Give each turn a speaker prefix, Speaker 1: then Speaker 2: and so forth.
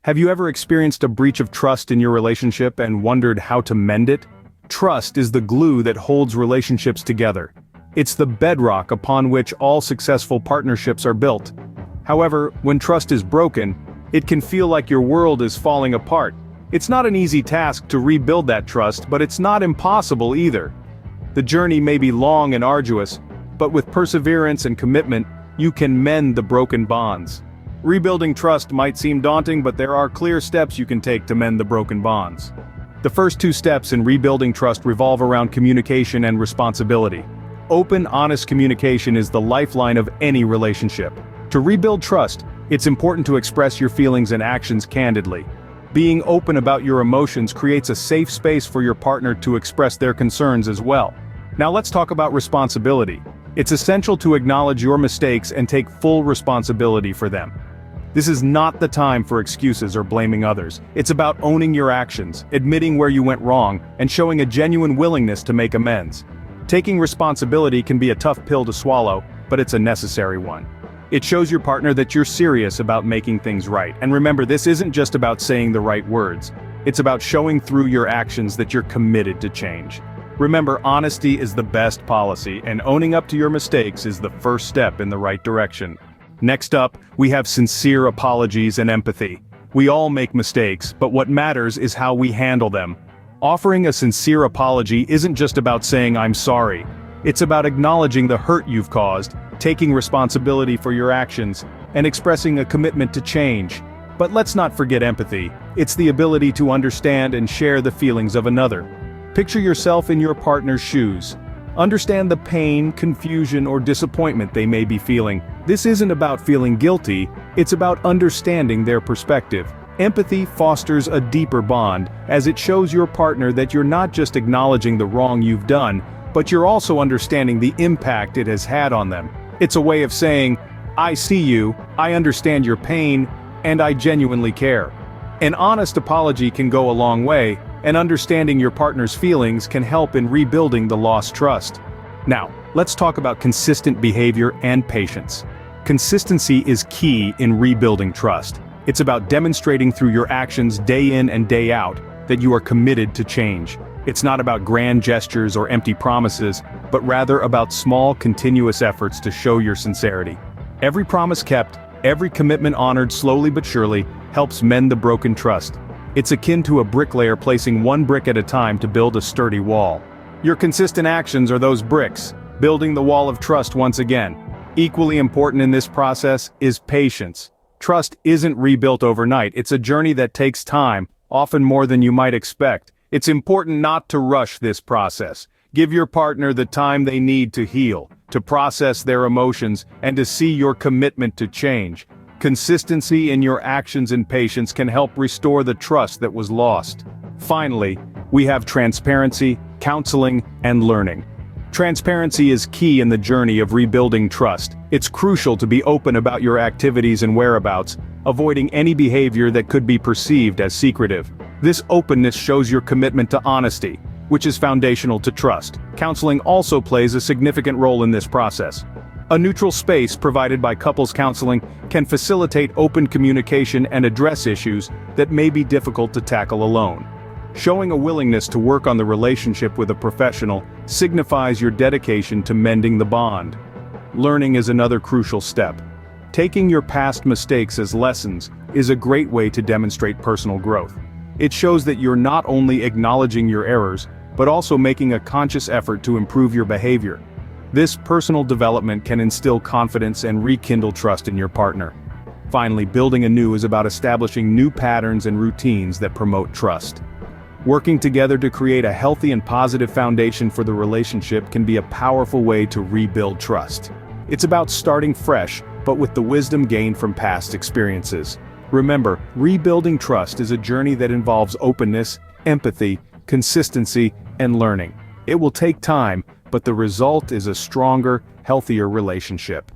Speaker 1: Have you ever experienced a breach of trust in your relationship and wondered how to mend it? Trust is the glue that holds relationships together. It's the bedrock upon which all successful partnerships are built. However, when trust is broken, it can feel like your world is falling apart. It's not an easy task to rebuild that trust, but it's not impossible either. The journey may be long and arduous, but with perseverance and commitment, you can mend the broken bonds. Rebuilding trust might seem daunting, but there are clear steps you can take to mend the broken bonds. The first two steps in rebuilding trust revolve around communication and responsibility. Open, honest communication is the lifeline of any relationship. To rebuild trust, it's important to express your feelings and actions candidly. Being open about your emotions creates a safe space for your partner to express their concerns as well. Now let's talk about responsibility. It's essential to acknowledge your mistakes and take full responsibility for them. This is not the time for excuses or blaming others. It's about owning your actions, admitting where you went wrong, and showing a genuine willingness to make amends. Taking responsibility can be a tough pill to swallow, but it's a necessary one. It shows your partner that you're serious about making things right. And remember, this isn't just about saying the right words. It's about showing through your actions that you're committed to change. Remember, honesty is the best policy, and owning up to your mistakes is the first step in the right direction. Next up, we have sincere apologies and empathy. We all make mistakes, but what matters is how we handle them. Offering a sincere apology isn't just about saying "I'm sorry." It's about acknowledging the hurt you've caused, taking responsibility for your actions, and expressing a commitment to change. But let's not forget empathy. It's the ability to understand and share the feelings of another. Picture yourself in your partner's shoes. Understand the pain, confusion, or disappointment they may be feeling. This isn't about feeling guilty, it's about understanding their perspective. Empathy fosters a deeper bond, as it shows your partner that you're not just acknowledging the wrong you've done, but you're also understanding the impact it has had on them. It's a way of saying, "I see you, I understand your pain, and I genuinely care." An honest apology can go a long way, and understanding your partner's feelings can help in rebuilding the lost trust. Now, let's talk about consistent behavior and patience. Consistency is key in rebuilding trust. It's about demonstrating through your actions day in and day out that you are committed to change. It's not about grand gestures or empty promises, but rather about small, continuous efforts to show your sincerity. Every promise kept, every commitment honored slowly but surely, helps mend the broken trust. It's akin to a bricklayer placing one brick at a time to build a sturdy wall. Your consistent actions are those bricks, building the wall of trust once again. Equally important in this process is patience. Trust isn't rebuilt overnight, it's a journey that takes time, often more than you might expect. It's important not to rush this process. Give your partner the time they need to heal, to process their emotions, and to see your commitment to change. Consistency in your actions and patience can help restore the trust that was lost. Finally, we have transparency, counseling, and learning. Transparency is key in the journey of rebuilding trust. It's crucial to be open about your activities and whereabouts, avoiding any behavior that could be perceived as secretive. This openness shows your commitment to honesty, which is foundational to trust. Counseling also plays a significant role in this process. A neutral space provided by couples counseling can facilitate open communication and address issues that may be difficult to tackle alone. Showing a willingness to work on the relationship with a professional signifies your dedication to mending the bond. Learning is another crucial step. Taking your past mistakes as lessons is a great way to demonstrate personal growth. It shows that you're not only acknowledging your errors, but also making a conscious effort to improve your behavior. This personal development can instill confidence and rekindle trust in your partner. Finally, building anew is about establishing new patterns and routines that promote trust. Working together to create a healthy and positive foundation for the relationship can be a powerful way to rebuild trust. It's about starting fresh, but with the wisdom gained from past experiences. Remember, rebuilding trust is a journey that involves openness, empathy, consistency, and learning. It will take time, but the result is a stronger, healthier relationship.